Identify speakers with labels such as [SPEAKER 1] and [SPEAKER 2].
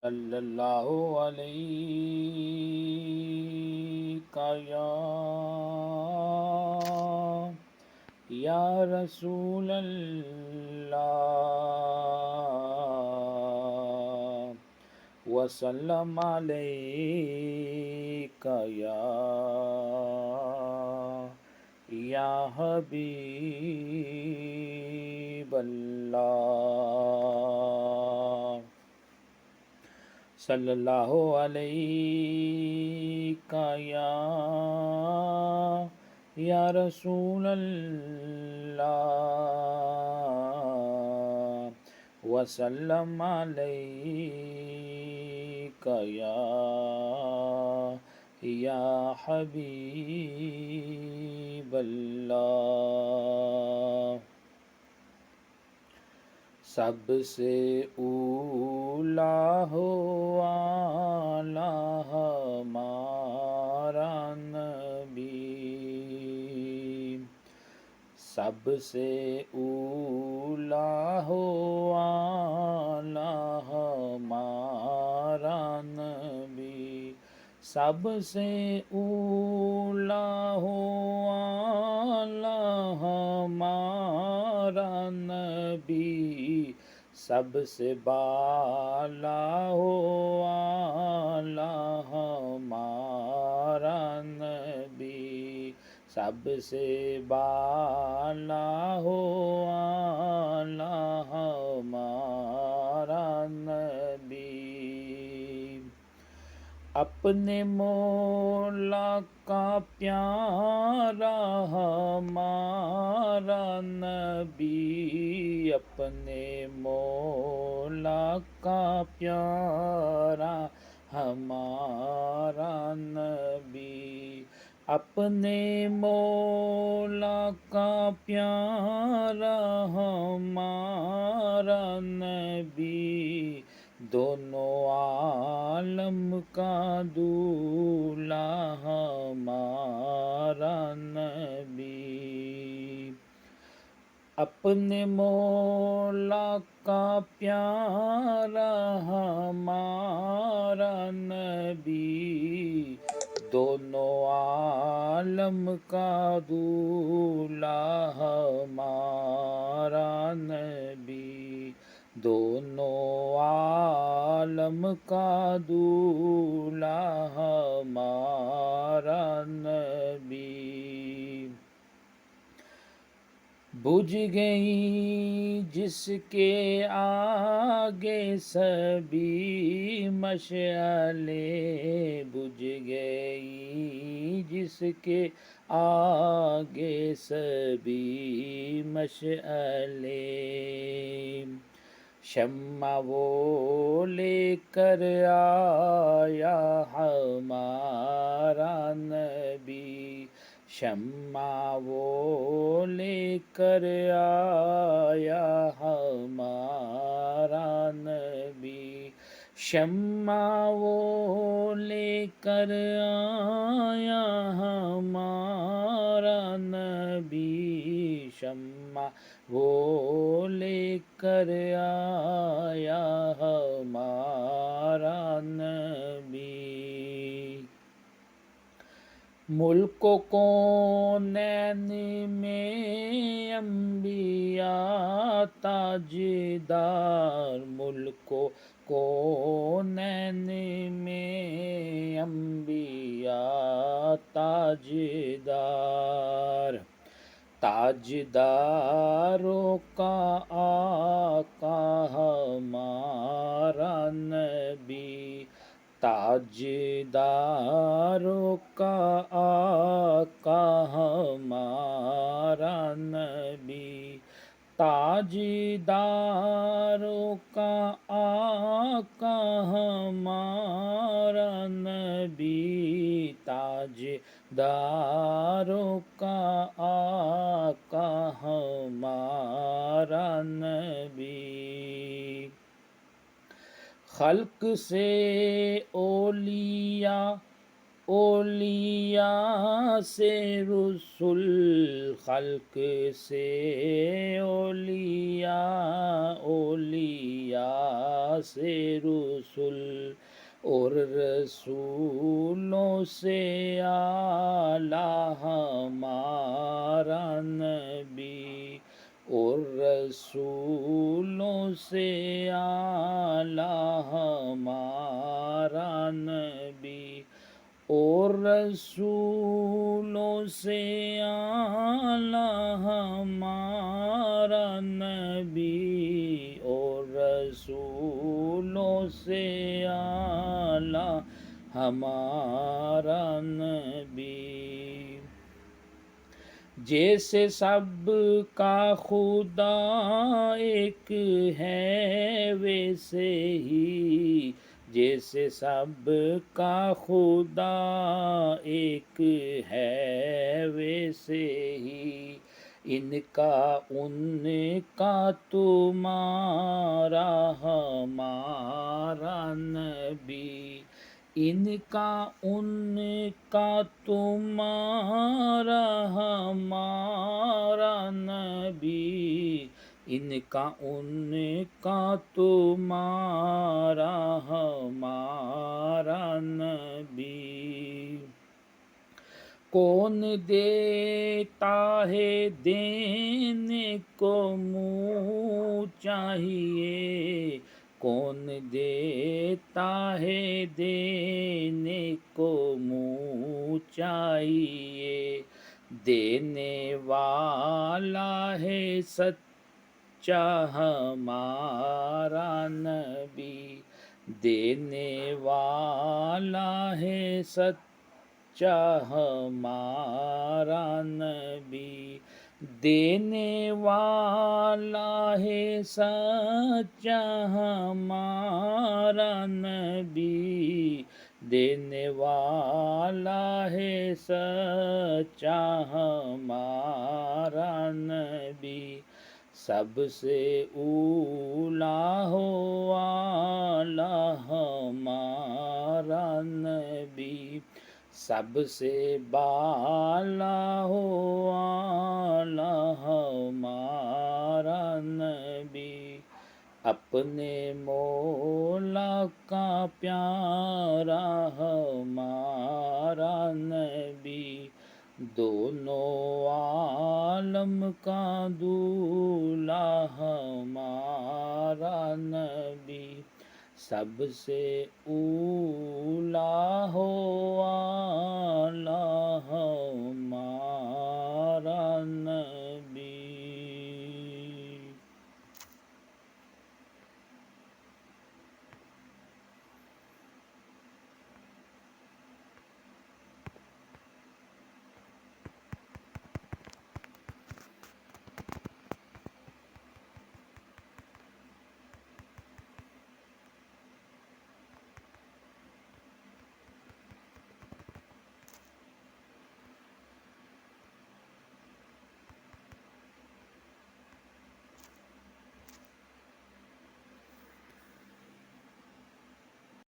[SPEAKER 1] صلی اللہ علیہ یا رسول اللہ وسلم علیک یا حبیب اللہ صلی اللہ علیہ یا رسول اللہ وسلم علیک یا حبیب اللہ سب سے اولا ہو اعلیٰ ہمارا نبی سب سے اولا ہو اعلیٰ ہمارا نبی سب سے اولا ہو اعلیٰ ہمارا نبی سب سے بالا ہو اعلیٰ ہمارا نبی سب سے بالا ہو اعلیٰ ہمارا نبی اپنے مولا کا پیارا ہمارا نبی اپنے مولا کا پیارا ہمارا نبی اپنے مولا کا پیارا ہمارا نبی دونوں عالم کا دولا ہمارا نبی اپنے مولا کا پیارا ہمارا نبی دونوں عالم کا دولا ہمارا نبی دونوں عالم کا دولا ہمارا نبی بجھ گئی جس کے آگے سبھی مشعلیں بجھ گئی جس کے آگے سبھی مشعلیں شمع وہ لے کر آیا ہمارا نبی شمع وہ لے کر آیا ہمارا نبی شمع وہ لے کر آیا ہمارا نبی شمع وہ لے کر آیا ہمارا نبی ملک و کونین میں انبیاء تاجدار ملک و کونین میں انبیاء تاجدار تاجداروں کا آقا ہمارا نبی تاجداروں کا آقا ہمارا نبی تاجداروں کا آقا ہمارا نبی تاجداروں کا آقا ہمارا نبی خلق سے اولیاء اولیاء سے رسول خلق سے اولیاء سے رسول اور رسولوں سے اعلیٰ ہمارا نبی اور رسولوں سے اعلیٰ ہمارا نبی اور رسولوں سے اعلیٰ ہمارا نبی اور رسولوں سے اعلیٰ ہمارا نبی جیسے سب کا خدا ایک ہے ویسے ہی جیسے سب کا خدا ایک ہے ویسے ہی ان کا تمہارا ہمارا نبی ان کا تمہارا ہمارا نبی ان کا تمہارا ہمارا نبی کون دیتا ہے دینے کو منہ چاہیے کون دیتا ہے دینے کو منہ چاہیے دینے والا ہے سچا ہمارا نبی دینے والا ہے سچا ہمارا نبی دینے والا ہے سچا ہمارا نبی دینے والا ہے سچا ہمارا نبی سب سے اولیٰ ہو اعلیٰ ہمارا نبی سب سے بالا ہو اعلیٰ ہمارا نبی اپنے مولا کا پیارا ہمارا نبی دونوں عالم کا دولہا ہمارا نبی سب سے اولیٰ ہو اعلیٰ